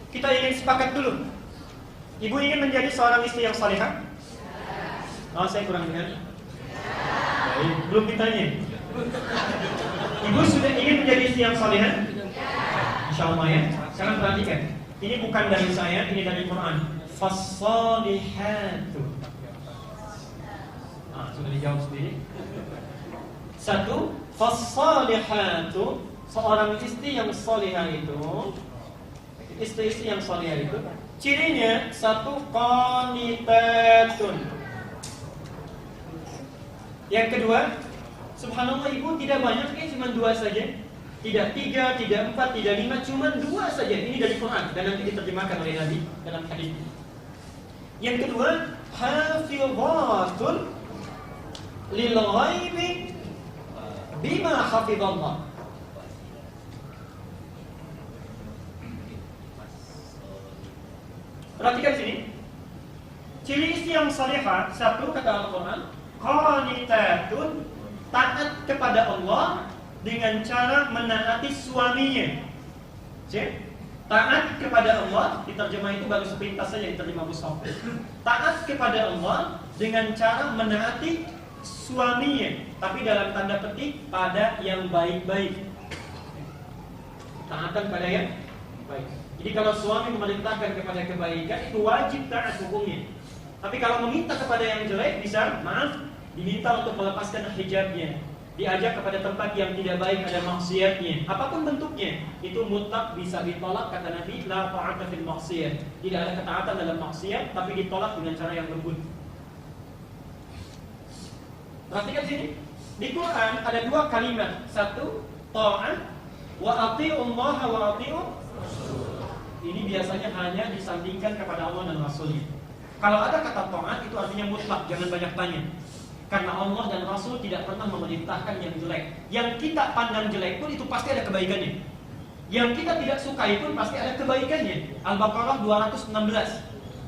Kita ingin sepakat dulu. Ibu ingin menjadi seorang istri yang salihah? Oh, saya kurang dengar. Baik, belum ditanya. Ibu sudah ingin menjadi istri yang salihah? Insyaallah ya. Sekarang perhatikan. Ini bukan dari saya, ini dari Quran. Fas-salihatu. Sudah dijawab sendiri. Satu, fas-salihatu, seorang istri yang salihah itu, istri-istri yang salihah itu, cirinya satu, qanitatun. Yang kedua, subhanallah, ibu tidak banyak, cuma 2 saja. Tidak 3, tidak 4, tidak 5, cuma 2 saja. Ini dari Quran dan nanti diterjemahkan oleh Nabi dalam hadis. Yang kedua, hafizatun lil ghaibi bima hafizallah. Perhatikan sini. Ciri istri yang salihah, satu kata Al-Quran, qanitatun, taat kepada Allah dengan cara menaati suaminya. Taat kepada Allah, diterjemah itu baru sepintas saja diterjemah mushaf. Taat kepada Allah dengan cara menaati suaminya, tapi dalam tanda petik pada yang baik-baik. Taatan pada yang baik. Jadi kalau suami memerintahkan kepada kebaikan, itu wajib taat hukumnya. Tapi kalau meminta kepada yang jelek, bisa, diminta untuk melepaskan hijabnya, diajak kepada tempat yang tidak baik, ada maksiatnya, apapun bentuknya, itu mutlak bisa ditolak, kata Nabi, la ta'ata fil maksiyat. Tidak ada ketaatan dalam maksiat, tapi ditolak dengan cara yang lembut. Perhatikan sini, di Quran ada 2 kalimat, satu ta'at, wa ati'ullaha wa ati'u. Ini biasanya hanya disandingkan kepada Allah dan Rasulnya. Kalau ada kata ta'at, itu artinya mutlak, jangan banyak tanya. Karena Allah dan Rasul tidak pernah memerintahkan yang jelek. Yang kita pandang jelek pun itu pasti ada kebaikannya. Yang kita tidak sukai pun pasti ada kebaikannya. Al-Baqarah 216.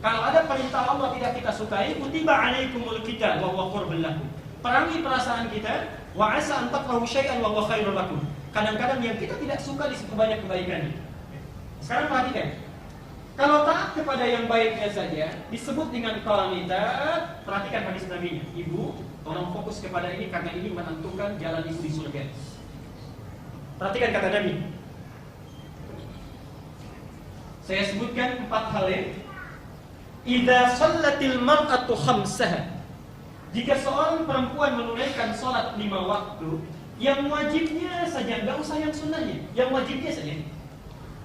Kalau ada perintah Allah tidak kita sukai, kutiba alaikumul qital wa huwa qurbul lakum. Perangi perasaan kita, wa asa an takrahu syai'an wa huwa khairul lakum. Kadang-kadang yang kita tidak suka disebut banyak kebaikannya. Sekarang perhatikan. Kalau taat kepada yang baiknya saja disebut dengan qanitat, perhatikan hadis Nabi-nya. Ibu, tolong fokus kepada ini karena ini menentukan jalan ibu di surga. Perhatikan kata Nabi. Saya sebutkan 4 hal ya. Idza shallatil mar'atu khamsaha. Jika seorang perempuan menunaikan salat 5 waktu, yang wajibnya saja, enggak usah yang sunnahnya, yang wajibnya saja.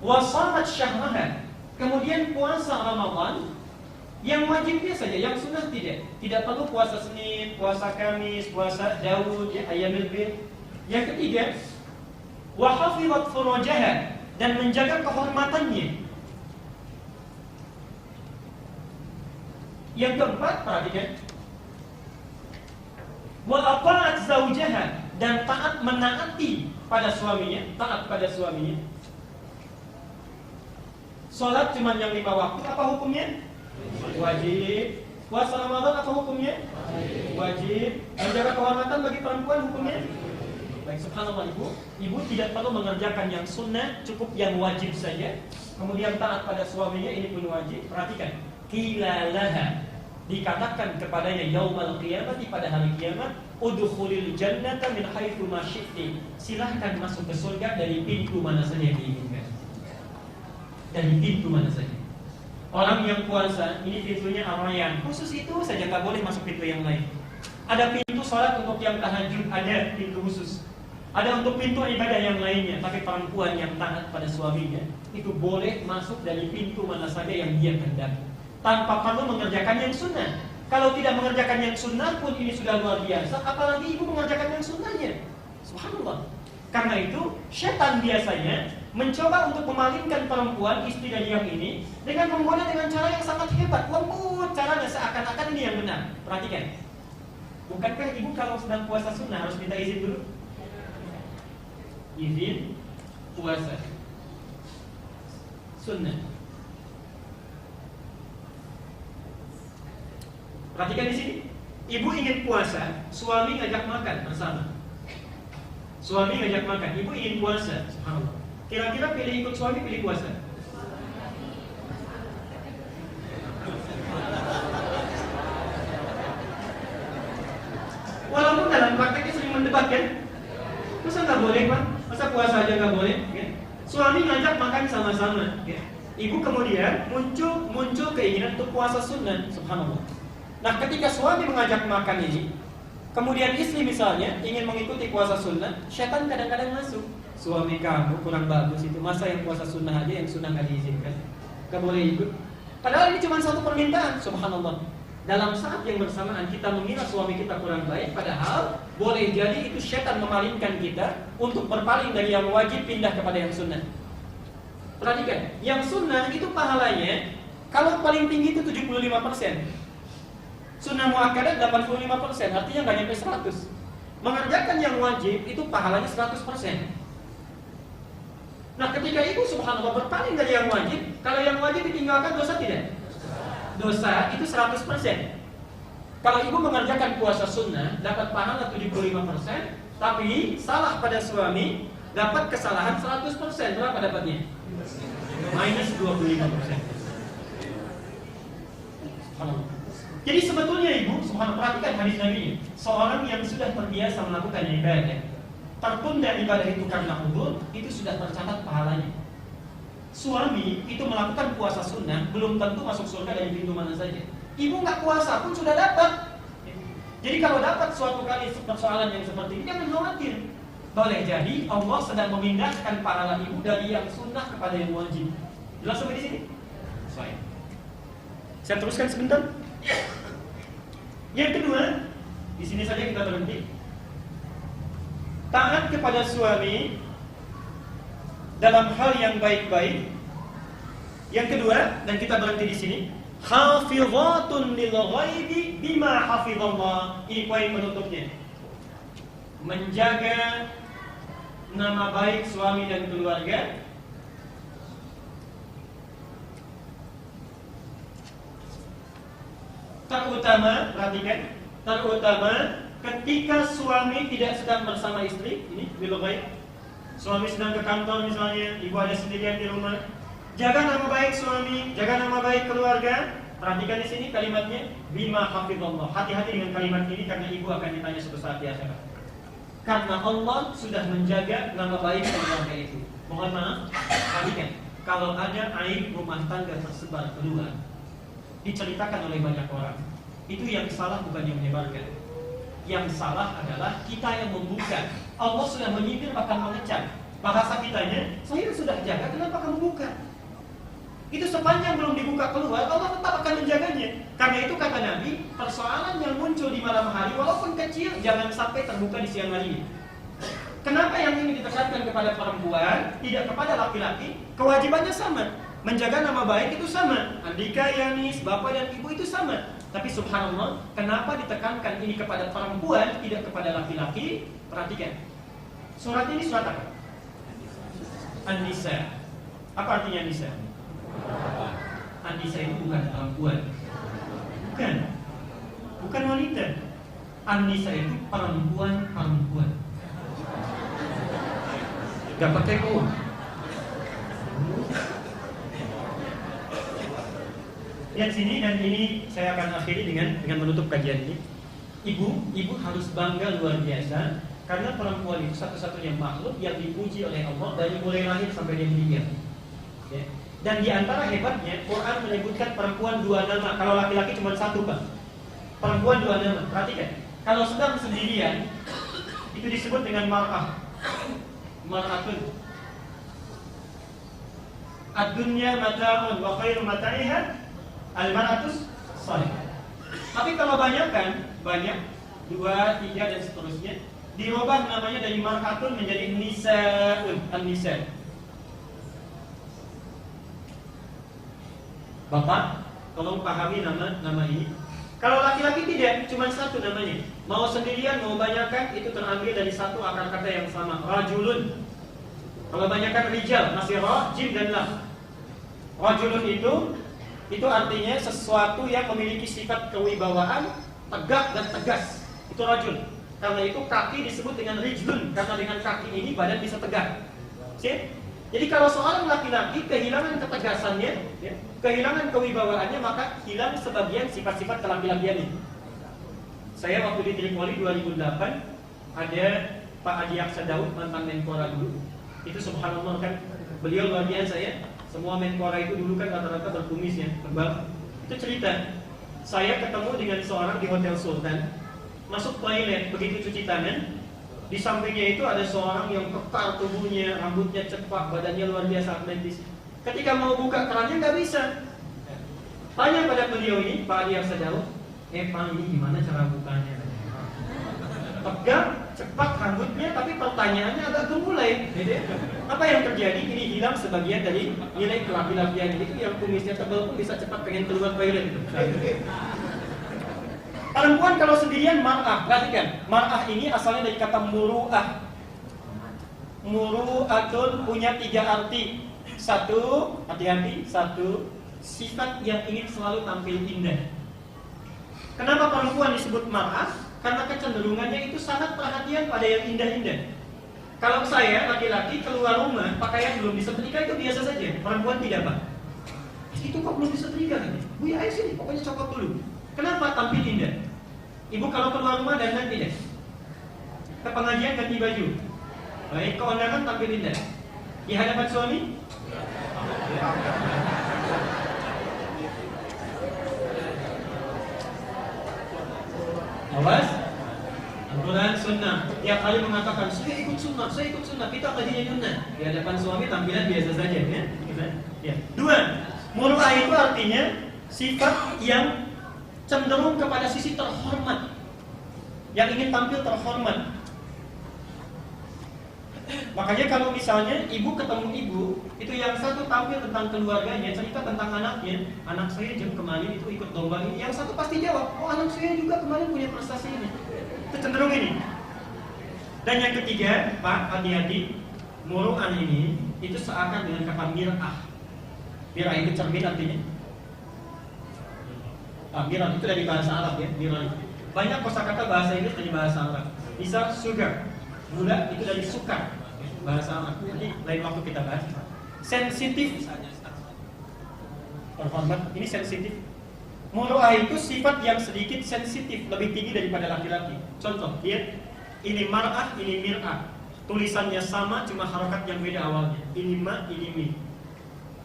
Wa shamat syahraha. Kemudian puasa Ramadan, yang wajibnya saja, yang sunnah tidak. Tidak perlu puasa Senin, puasa Kamis, puasa Daud, ya, Ayyamul Bid. Yang ketiga, wa hafizat furujaha, dan menjaga kehormatannya. Yang keempat, perhatikan, wa ata'at zaujaha, dan taat menaati pada suaminya, taat pada suaminya. Salat cuma yang 5 waktu, apa hukumnya? Wajib. Puasa Ramadan apa hukumnya? Wajib. Menjaga kehormatan bagi perempuan hukumnya? Baik, subhanallah ibu. Ibu tidak perlu mengerjakan yang sunnah, cukup yang wajib saja. Kemudian taat pada suaminya, ini pun wajib. Perhatikan. Qila laha, dikatakan kepadanya yaumal qiyamati, pada hari kiamat, udkhulil jannata min haitsu ma syi'ti. Silahkan masuk ke surga dari pintu mana saja yang diinginkan. Dari pintu mana saja. Orang yang puasa, ini pintunya Ar-Rayyan, khusus itu saja, tak boleh masuk pintu yang lain. Ada pintu sholat untuk yang tahajud, ada pintu khusus. Ada untuk pintu ibadah yang lainnya. Tapi perempuan yang taat pada suaminya, itu boleh masuk dari pintu mana saja yang dia kehendaki, tanpa perlu mengerjakan yang sunnah. Kalau tidak mengerjakan yang sunnah pun ini sudah luar biasa, apalagi ibu mengerjakan yang sunnahnya. Subhanallah. Karena itu, syaitan biasanya mencoba untuk memalingkan perempuan, istri dari yang ini, dengan menggoda dengan cara yang sangat hebat, lembut caranya, seakan-akan ini yang benar. Perhatikan. Bukankah ibu kalau sedang puasa sunnah harus minta izin dulu? Izin puasa sunnah. Perhatikan di sini. Ibu ingin puasa, suami ngajak makan bersama. Suami ngajak makan, ibu ingin puasa. Subhanallah. Kira-kira pilih ikut suami, pilih puasa? debat kan? Masa nggak boleh Pak? Masa puasa aja nggak boleh? Ya? Suami ngajak makan sama-sama. Ya? Ibu kemudian muncul keinginan untuk puasa sunnah. Subhanallah. Nah ketika suami mengajak makan ini, kemudian istri misalnya ingin mengikuti puasa sunnah, syaitan kadang-kadang masuk. Suami kamu kurang bagus itu, masa yang puasa sunnah aja yang sunnah nggak diizinkan, nggak boleh ikut. Padahal ini cuma satu permintaan. Subhanallah. Dalam saat yang bersamaan kita mengira suami kita kurang baik, padahal boleh jadi itu syaitan memalingkan kita untuk berpaling dari yang wajib pindah kepada yang sunnah. Perhatikan, yang sunnah itu pahalanya kalau paling tinggi itu 75%. Sunnah muakkadah 85%, artinya nggak nyampe 100. Mengerjakan yang wajib itu pahalanya 100%. Nah ketika ibu subhanallah berpaling dari yang wajib, kalau yang wajib ditinggalkan dosa tidak? Dosa itu 100%. Kalau ibu mengerjakan puasa sunnah dapat pahala 75%, tapi salah pada suami dapat kesalahan 100%. Berapa dapatnya? Minus 25%. Jadi sebetulnya ibu, subhanallah, perhatikan hadis Nabi ini. Seorang yang sudah terbiasa melakukan ibadah, tertunda ibadah itu karena udzur, itu sudah tercatat pahalanya. Suami itu melakukan puasa sunnah belum tentu masuk surga dari pintu mana saja. Ibu nggak puasa pun sudah dapat. Jadi kalau dapat suatu kali persoalan yang seperti ini, jangan khawatir. Boleh jadi Allah sedang memindahkan pahala ibu dari yang sunnah kepada yang wajib. Jelas sampai di sini? Baik. Saya teruskan sebentar. Yang kedua, di sini saja kita berhenti. Taat kepada suami dalam hal yang baik-baik. Yang kedua, dan kita berhenti di sini, hafizatun lil ghaibi bima hafizallah. Ini poin penutupnya. Menjaga nama baik suami dan keluarga terutama, perhatikan, terutama ketika suami tidak sedang bersama istri. Ini bil ghaib. Suami sedang ke kantor misalnya, ibu ada sendirian di rumah. Jaga nama baik suami, jaga nama baik keluarga. Perhatikan di sini kalimatnya bima hafizallah. Hati-hati dengan kalimat ini karena ibu akan ditanya suatu saat di akhirat. Karena Allah sudah menjaga nama baik keluarga itu. Mohon maaf, perhatikan, kalau ada aib rumah tangga tersebar keluar, diceritakan oleh banyak orang, itu yang salah bukan yang menyebarkan. Yang salah adalah kita yang membuka. Allah sudah menyindir bahkan mengecam. Bahasa kitanya, saya sudah jaga, kenapa kamu buka? Itu sepanjang belum dibuka keluar, Allah tetap akan menjaganya. Karena itu kata Nabi, persoalan yang muncul di malam hari walaupun kecil, jangan sampai terbuka di siang hari. Kenapa yang ini ditekankan kepada perempuan, tidak kepada laki-laki? Kewajibannya sama. Menjaga nama baik itu sama. Andika, Yanis, bapak dan ibu itu sama. Tapi subhanallah, kenapa ditekankan ini kepada perempuan, tidak kepada laki-laki? Perhatikan. Surat ini surat apa? An-Nisa. Apa artinya Nisa? An-Nisa itu bukan perempuan. Bukan wanita. An-Nisa itu perempuan. Gak pakai uang. Lihat sini, dan ini saya akan akhiri dengan menutup kajian ini. Ibu harus bangga luar biasa karena perempuan itu satu-satunya makhluk yang dipuji oleh Allah dari mulai lahir sampai dia meninggal. Ya. Dan di antara hebatnya, Quran menyebutkan perempuan dua nama. Kalau laki-laki cuma satu, Pak. Perempuan dua nama. Perhatikan. Kalau sedang sendirian, itu disebut dengan mar'ah. Mar'atun. Ad-dunya mata'un wa khairu mata'iha al-mar'atus salih. Tapi kalau banyak, 2, 3 dan seterusnya, dirubah namanya dari mar'atun menjadi nisa'un, an-nisa'. Bapak, tolong pahami nama ini. Kalau laki-laki tidak, cuma satu namanya. Mau sendirian, mau banyakan, itu terambil dari satu akar kata yang sama, rajulun. Kalau banyakan rijal, masih ra, jim dan lam. Rajulun itu artinya sesuatu yang memiliki sifat kewibawaan, tegak dan tegas. Itu rajul. Karena itu kaki disebut dengan rijlun, karena dengan kaki ini badan bisa tegak. Siap? Jadi kalau seorang laki-laki kehilangan ketegasannya, ya, kehilangan kewibawaannya, maka hilang sebagian sifat-sifat kelaki-lakiannya. Saya waktu di Tripoli 2008 ada Pak Haji Aksa Daud, mantan Menpora dulu. Itu subhanallah kan, beliau luar biasa ya. Semua Menpora itu dulu kan rata-rata berkumis ya, tebal. Itu cerita, saya ketemu dengan seorang di Hotel Sultan, masuk toilet, begitu cuci tangan, di sampingnya itu ada seorang yang kekar tubuhnya, rambutnya cepat, badannya luar biasa atletis. Ketika mau buka kerannya nggak bisa. Tanya pada beliau ini, Pak Haji Aksa Daud, Pak ini gimana cara bukanya? Tegang, cepat rambutnya, tapi pertanyaannya agak gemulai. Apa yang terjadi? Ini hilang sebagian dari nilai kelaki-lakian. Itu yang kumisnya tebal pun bisa cepat pengen keluar toilet itu. Perempuan kalau sendirian mar'ah, perhatikan. Mar'ah ini asalnya dari kata muru'ah. Muru'atun punya 3 arti. Satu, hati-hati, satu, sifat yang ingin selalu tampil indah. Kenapa perempuan disebut mar'ah? Karena kecenderungannya itu sangat perhatian pada yang indah-indah. Kalau saya, laki-laki, keluar rumah, pakaian belum disetrika itu biasa saja. Perempuan tidak, Pak. Itu kok belum disetrika nih? Bu, ya ayo sini, pokoknya copot dulu. Kenapa? Tampil indah. Ibu kalau keluar rumah dandan tidak? Ke pengajian ganti baju. Baik, keondangan tampil indah. Di hadapan suami? Awas, Al-Quran sunnah. Tiap kali mengatakan saya ikut sunnah, saya ikut sunnah. Kita kajinya sunnah. Di hadapan suami tampilan biasa saja, ya. Ya. 2. Muru'ah itu artinya sifat yang cenderung kepada sisi terhormat, yang ingin tampil terhormat. Makanya kalau misalnya ibu ketemu ibu, itu yang satu tampil tentang keluarganya, cerita tentang anaknya. Anak saya jam kemarin itu ikut lomba ini. Yang satu pasti jawab, oh anak saya juga kemarin punya prestasi ini. Itu cenderung ini. Dan yang ketiga, Pak, hati-hati. Muru'an ini itu seakan dengan kata mir'ah. Mir'ah itu cermin artinya. Mir'ah itu dari bahasa Arab ya, mir'ah. Banyak kosakata bahasa Inggris dari bahasa Arab. Misal sugar, gula itu dari sukar, bahasa Arab. Jadi lain waktu kita bahas. Sensitif, terhormat, ini sensitif. Muru'ah itu sifat yang sedikit sensitif, lebih tinggi daripada laki-laki. Contoh, lihat, ini mar'ah, ini mir'ah. Tulisannya sama, cuma harokat yang beda awalnya. Ini ma, ini mi.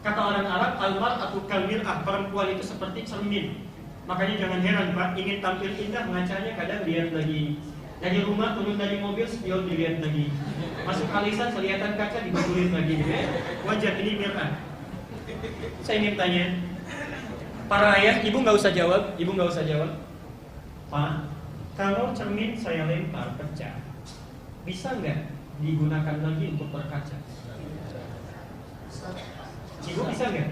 Kata orang Arab, al-mar'atu kal mir'ah, perempuan itu seperti cermin. Makanya jangan heran, Pak, ingin tampil indah, ngacanya kadang lihat lagi. Dari rumah turun dari mobil, spion dilihat lagi. Masuk alisan, kelihatan kaca dibetulin lagi. Wajar, ini mir'ah. Saya ingin tanya, para ayah, ibu nggak usah jawab, ibu nggak usah jawab. Pak, kalau cermin saya lempar pecah, bisa nggak digunakan lagi untuk berkaca? Ibu bisa nggak?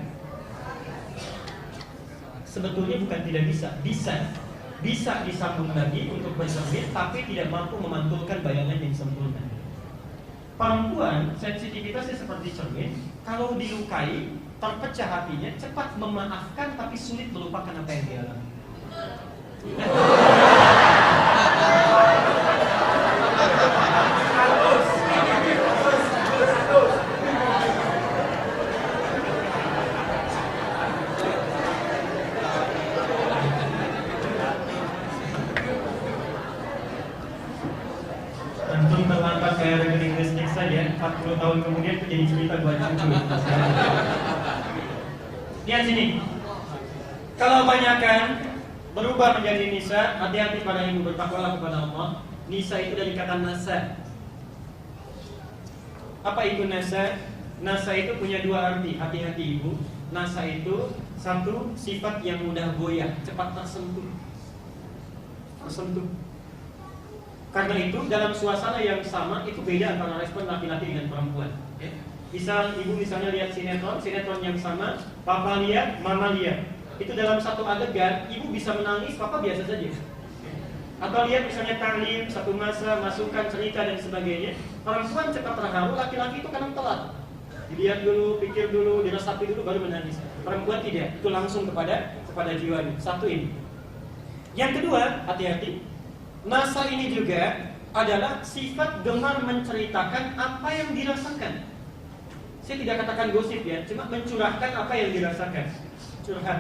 Sebetulnya bukan tidak bisa, bisa disambung lagi untuk bercermin, tapi tidak mampu memantulkan bayangan yang sempurna. Perempuan sensitivitasnya seperti cermin, kalau dilukai, terpecah hatinya, cepat memaafkan tapi sulit melupakan apa yang dialami. Antum terlambat kayak rekening listrik saja, 40 tahun kemudian itu jadi cerita buat cucu. Lihat sini. Kalau kebanyakan berubah menjadi nisa, hati-hati para ibu, bertakwalah kepada Allah. Nisa itu dari kata nasa. Apa itu nasa? Nasa itu punya 2 arti. Hati-hati ibu. Nasa itu satu, sifat yang mudah goyah, cepat tersentuh. Karena itu dalam suasana yang sama itu beda antara respon laki-laki dengan perempuan. Misal ibu misalnya lihat sinetron yang sama, papa lihat, mama lihat. Itu dalam satu adegan, ibu bisa menangis, papa biasa saja. Atau lihat misalnya taklim, satu masa, masukan, cerita dan sebagainya. Perempuan cepat terharu, laki-laki itu kadang telat. Dilihat dulu, pikir dulu, diresapi dulu baru menangis. Perempuan tidak, itu langsung kepada jiwanya. Satu ini. Yang kedua, hati-hati. Nasa ini juga adalah sifat gemar menceritakan apa yang dirasakan. Saya tidak katakan gosip ya, cuma mencurahkan apa yang dirasakan. Curhat.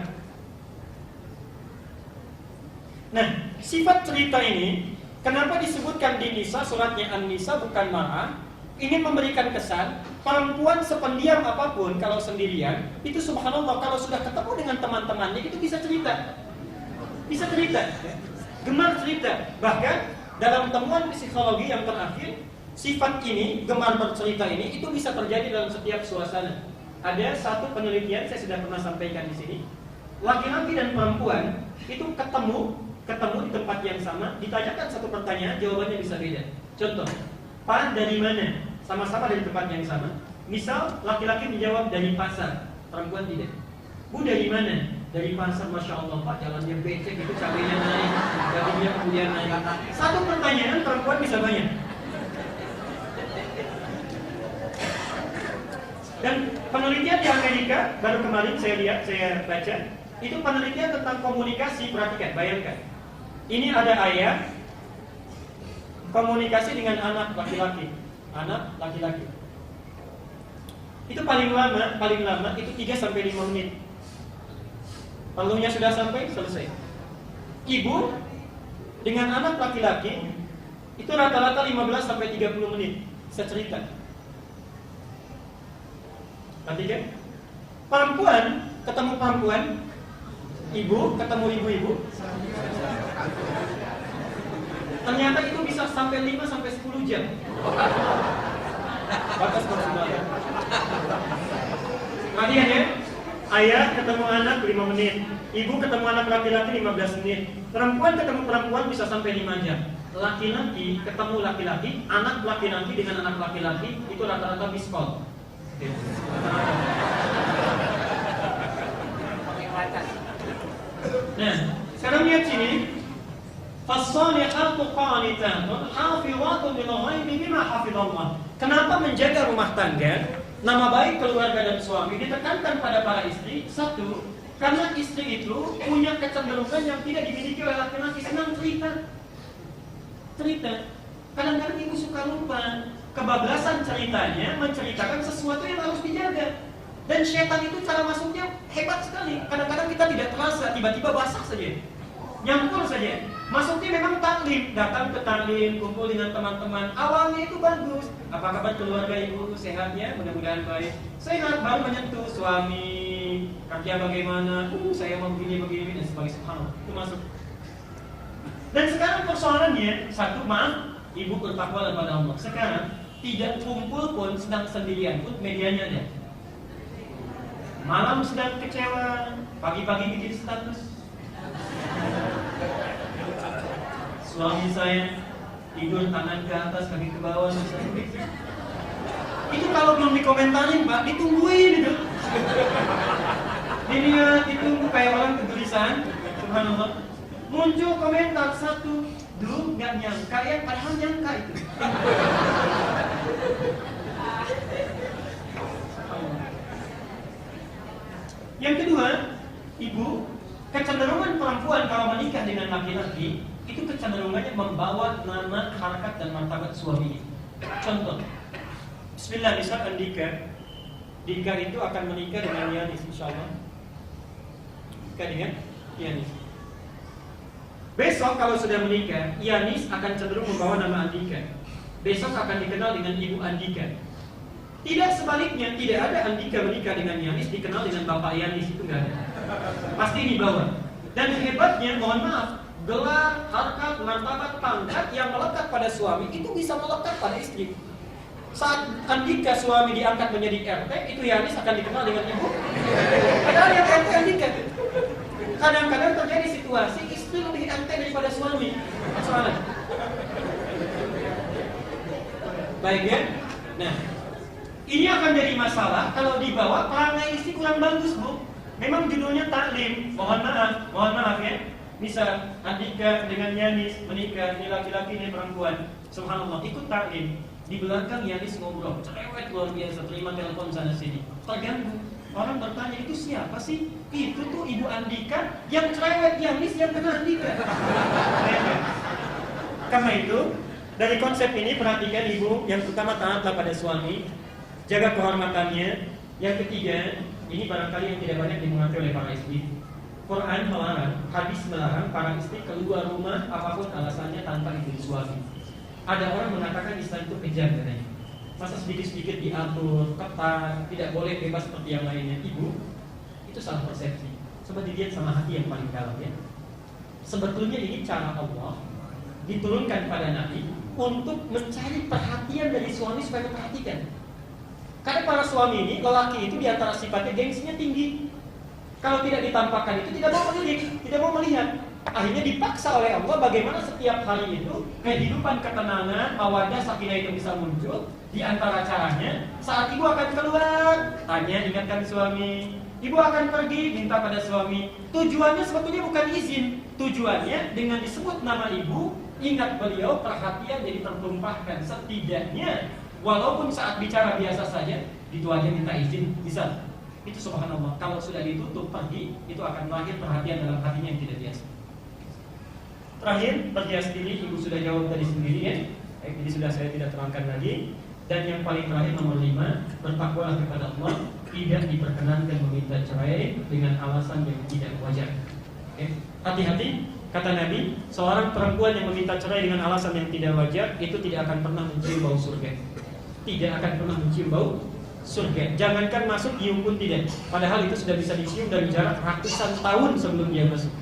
Nah, sifat cerita ini Kenapa disebutkan di Nisa, suratnya An-Nisa bukan Mar'ah? Ingin memberikan kesan perempuan sependiam apapun kalau sendirian itu subhanallah kalau sudah ketemu dengan teman-temannya itu bisa cerita, gemar cerita. Bahkan dalam temuan psikologi yang terakhir, sifat ini, gemar bercerita ini itu bisa terjadi dalam setiap suasana. Ada satu penelitian saya sudah pernah sampaikan di sini, laki-laki dan perempuan itu ketemu di tempat yang sama, ditanyakan satu pertanyaan, jawabannya bisa beda. Contoh, Pak dari mana? Sama-sama dari tempat yang sama. Misal laki-laki menjawab dari pasar, perempuan tidak. Bu dari mana? Dari pasar. Masya Allah Pak, jalannya becek itu, cabenya naik, dagingnya kemudian naik. Satu pertanyaan perempuan bisa banyak. Dan penelitian di Amerika baru kemarin saya baca, itu penelitian tentang komunikasi. Perhatikan, bayangkan. Ini ada ayah komunikasi dengan anak laki-laki. Itu paling lama itu 3-5 menit. Perlunya sudah sampai, selesai. Ibu dengan anak laki-laki itu rata-rata 15-30 menit secerita. Perhatikan. Perempuan ketemu perempuan, ibu ketemu ibu-ibu, ternyata itu bisa sampai 5-10 jam. Batas maksimal. Perhatikan ya. Ayah ketemu anak 5 menit, ibu ketemu anak laki-laki 15 menit, perempuan ketemu perempuan bisa sampai 5 jam. Laki-laki ketemu laki-laki, anak laki-laki dengan anak laki-laki itu rata-rata miss call. Nah, sekarang lihat sini. Fas-salihatu qanitatun hafizatun lil ghaibi bima hafizallah. Kenapa menjaga rumah tangga, nama baik keluarga dan suami ditekankan pada para istri? Satu, karena istri itu punya kecenderungan yang tidak dimiliki oleh laki-laki, senang cerita. Kadang-kadang ibu suka lupa. Kebablasan ceritanya menceritakan sesuatu yang harus dijaga. Dan syaitan itu cara masuknya hebat sekali. Kadang-kadang kita tidak terasa, tiba-tiba basah saja, nyampur saja. Masuknya memang taklim, datang ke taklim, kumpul dengan teman-teman. Awalnya itu bagus. Apa kabar keluarga ibu? Sehatnya? Mudah-mudahan baik. Sehat, baru menyentuh suami, kerja bagaimana? Saya mau begini dan sebagainya. Subhanallah, itu masuk. Dan sekarang persoalannya, satu, maaf, ibu bertakwa kepada Allah. Sekarang tidak kumpul pun, sedang sendirian pun medianya ada. Malam sedang kecewa, pagi-pagi bikin status. Suami saya tidur tangan ke atas, kaki ke bawah, itu kalau belum dikomentarin, Pak, ditungguin itu. Dilihat, ditunggu kayak orang kegelisahan. Subhanallah. Muncul komentar satu, duh, nggak nyangka ya, padahal nyangka itu. Yang kedua, ibu, kecenderungan perempuan kalau menikah dengan laki-laki itu kecenderungannya membawa nama, harkat dan martabat suaminya. Contoh, Bismillah, misal Andika itu akan menikah dengan Yanis, insyaallah. Menikah dengan Yanis. Besok kalau sudah menikah, Yanis akan cenderung membawa nama Andika. Besok akan dikenal dengan Ibu Andika. Tidak sebaliknya, tidak ada Andika menikah dengan Yanis dikenal dengan Bapak Yanis, itu enggak ada. Pasti dibawa. Dan hebatnya, mohon maaf, gelar, harkat, martabat, pangkat yang melekat pada suami itu bisa melekat pada istri. Saat Andika suami diangkat menjadi RT, itu Yanis akan dikenal dengan ibu. Padahal yang RT Andika. Kadang-kadang terjadi situasi istri lebih RT daripada suami. Soalnya. Baik ya. Nah, ini akan jadi masalah kalau dibawa perangai istri kurang bagus, Bu. Memang judulnya taklim. Mohon maaf ya. Misal Andika dengan Yanis menikah, ini laki-laki, ini perempuan. Subhanallah, ikut taklim. Di belakang Yanis ngobrol, cerewet luar biasa, terima telepon sana sini. Terganggu. Orang bertanya, itu siapa sih? Itu tuh Ibu Andika yang cerewet, Yanis yang kena Andika. Karena itu, dari konsep ini perhatikan ibu, yang pertama taatlah pada suami, jaga kehormatannya. Yang ketiga, ini barangkali yang tidak banyak dimengerti oleh para istri. Quran melarang, hadis melarang para istri keluar rumah apapun alasannya tanpa izin suami. Ada orang mengatakan Islam itu kejam katanya. Masa sedikit-sedikit diatur, ketat, tidak boleh bebas seperti yang lainnya. Ibu, itu salah persepsi. Coba dilihat sama hati yang paling dalam ya. Sebetulnya ini cara Allah diturunkan pada Nabi untuk mencari perhatian dari suami supaya memperhatikan. Karena para suami ini, lelaki itu diantara sifatnya gengsinya tinggi. Kalau tidak ditampakkan itu tidak mau melihat, tidak mau melihat. Akhirnya dipaksa oleh Allah bagaimana setiap hari itu kehidupan ketenangan, mawaddah, sakinah itu bisa muncul. Di antara caranya, saat ibu akan keluar, tanya ingatkan suami. Ibu akan pergi, minta pada suami. Tujuannya sebetulnya bukan izin. Tujuannya dengan disebut nama ibu, ingat beliau, perhatian jadi tertumpahkan. Setidaknya, walaupun saat bicara biasa saja, itu aja minta izin, bisa. Itu subhanallah. Kalau sudah ditutup pergi, itu akan lahir perhatian dalam hatinya yang tidak biasa. Terakhir, berhias diri, ibu sudah jawab tadi sendiri ya. Jadi sudah saya tidak terangkan lagi. Dan yang paling terakhir nomor 5, bertakwalah kepada Allah, tidak diperkenankan meminta cerai dengan alasan yang tidak wajar. Hati-hati, kata Nabi, seorang perempuan yang meminta cerai dengan alasan yang tidak wajar itu tidak akan pernah mencium bau surga. Tidak akan pernah mencium bau surga. Jangankan masuk, nyium pun tidak. Padahal itu sudah bisa dicium dari jarak ratusan tahun sebelum dia masuk.